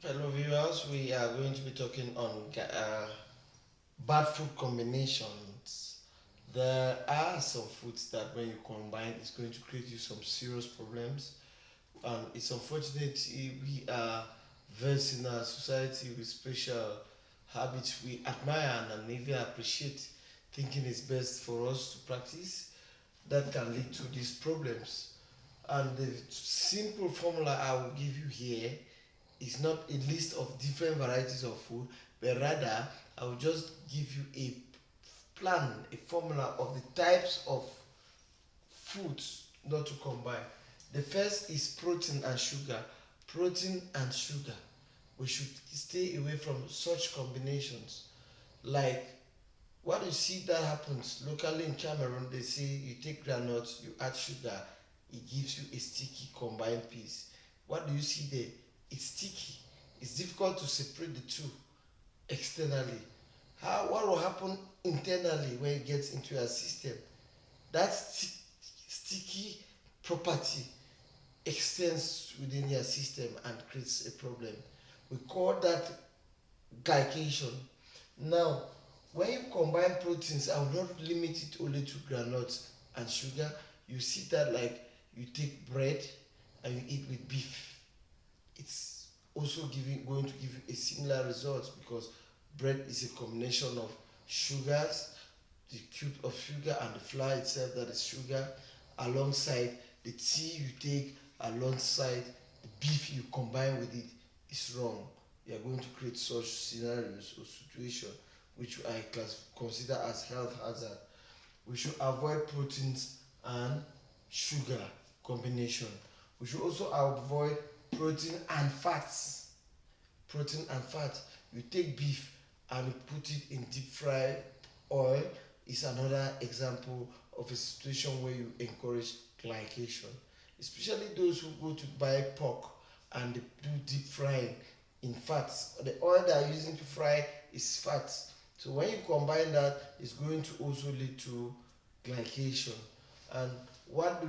Fellow viewers, we are going to be talking on bad food combinations. There are some foods that when you combine, it's going to create you some serious problems. And it's unfortunate we are versed in a society with special habits we admire and even appreciate, thinking it's best for us to practice. That can lead to these problems. And the simple formula I will give you here is not a list of different varieties of food, but rather I will just give you a plan, a formula of the types of foods not to combine. The first is protein and sugar. Protein and sugar. We should stay away from such combinations. Like what you see that happens locally in Cameroon, they say you take granules, you add sugar, it gives you a sticky combined piece. What do you see there? It's sticky. It's difficult to separate the two externally. What will happen internally when it gets into your system? That sticky property extends within your system and creates a problem. We call that glycation. Now, when you combine proteins, I will not limit it only to granules and sugar. You see that like you take bread and you eat with beef. It's also going to give you a similar result because bread is a combination of sugars, the cube of sugar and the flour itself that is sugar, alongside the tea you take, alongside the beef you combine with it is wrong. You are going to create such scenarios or situation which I consider as health hazard. We should avoid proteins and sugar combination. We should also avoid protein and fats. Protein and fat. You take beef and you put it in deep fry oil is another example of a situation where you encourage glycation. Especially those who go to buy pork and they do deep frying in fats. The oil they are using to fry is fat. So when you combine that, it's going to also lead to glycation. And what do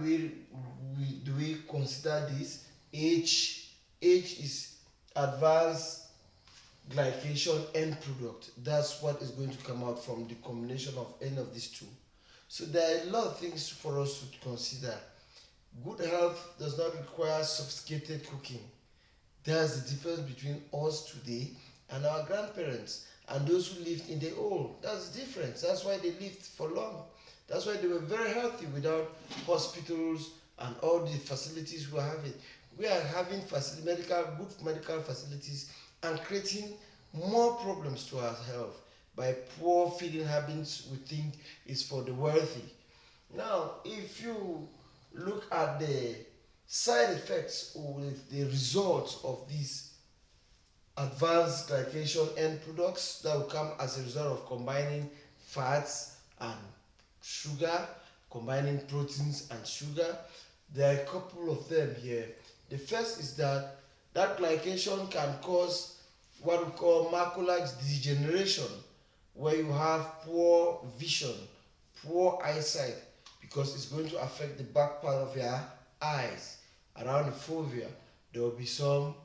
we consider this? H is advanced glycation end product. That's what is going to come out from the combination of any of these two. So there are a lot of things for us to consider. Good health does not require sophisticated cooking. There's the difference between us today and our grandparents and those who lived in the old. That's the difference. That's why they lived for long. That's why they were very healthy without hospitals and all the facilities we are having. We are having good medical facilities and creating more problems to our health by poor feeding habits we think is for the wealthy. Now, if you look at the side effects or the results of these advanced glycation end products that will come as a result of combining fats and sugar, combining proteins and sugar, there are a couple of them here. The first is that glycation can cause what we call macular degeneration, where you have poor vision, poor eyesight, because it's going to affect the back part of your eyes around the fovea. There will be some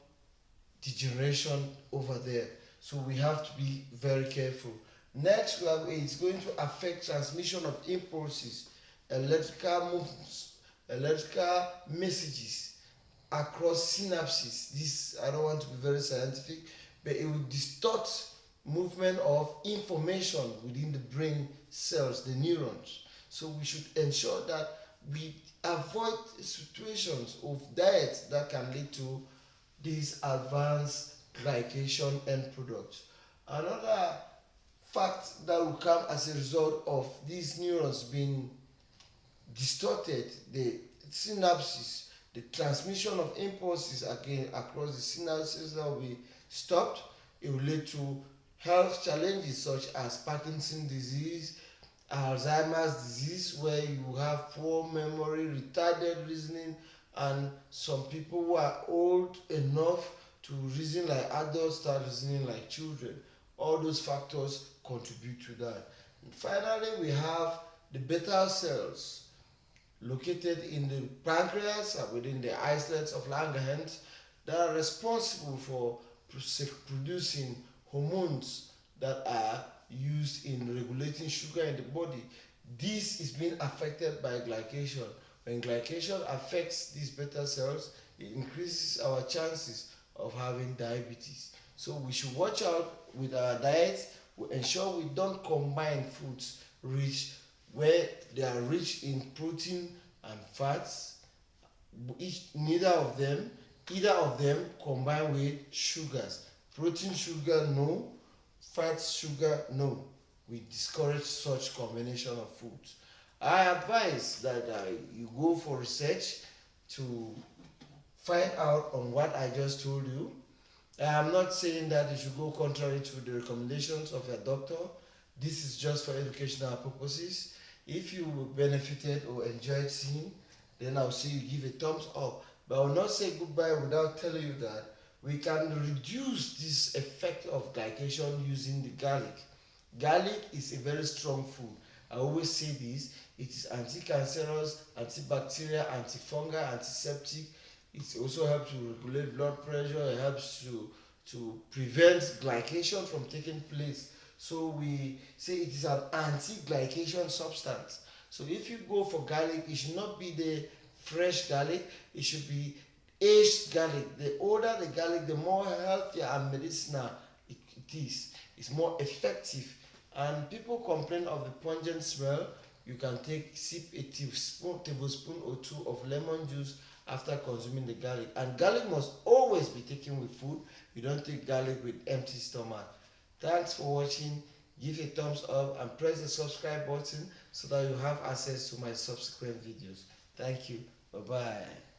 degeneration over there. So we have to be very careful. Next, it's going to affect transmission of impulses, electrical movements, electrical messages across synapses. This, I don't want to be very scientific, but it will distort movement of information within the brain cells, the neurons. So we should ensure that we avoid situations of diet that can lead to these advanced glycation end products. Another fact that will come as a result of these neurons being distorted, the synapses, the transmission of impulses again across the synapses that will be stopped. It will lead to health challenges such as Parkinson's disease, Alzheimer's disease, where you have poor memory, retarded reasoning, and some people who are old enough to reason like adults start reasoning like children. All those factors contribute to that. And finally, we have the beta cells located in the pancreas and within the islets of Langerhans that are responsible for producing hormones that are used in regulating sugar in the body. This is being affected by glycation. When glycation affects these beta cells, it increases our chances of having diabetes. So we should watch out with our diet. We ensure we don't combine foods rich where they are rich in protein and fats. Either of them combine with sugars. Protein sugar no, fat sugar no. We discourage such combination of foods. I advise that you go for research to find out on what I just told you. I am not saying that you should go contrary to the recommendations of your doctor. This is just for educational purposes. If you benefited or enjoyed seeing, then I'll say you give a thumbs up. But I will not say goodbye without telling you that we can reduce this effect of glycation using the garlic. Garlic is a very strong food. I always say this. It is anti-cancerous, antibacterial, antifungal, antiseptic. It also helps to regulate blood pressure. It helps to prevent glycation from taking place. So we say it is an anti-glycation substance. So if you go for garlic, it should not be the fresh garlic. It should be aged garlic. The older the garlic, the more healthier and medicinal it is. It's more effective. And people complain of the pungent smell. You can sip a tablespoon or two of lemon juice after consuming the garlic. And garlic must always be taken with food. You don't take garlic with empty stomach. Thanks for watching. Give a thumbs up and press the subscribe button so that you have access to my subsequent videos. Thank you. Bye bye.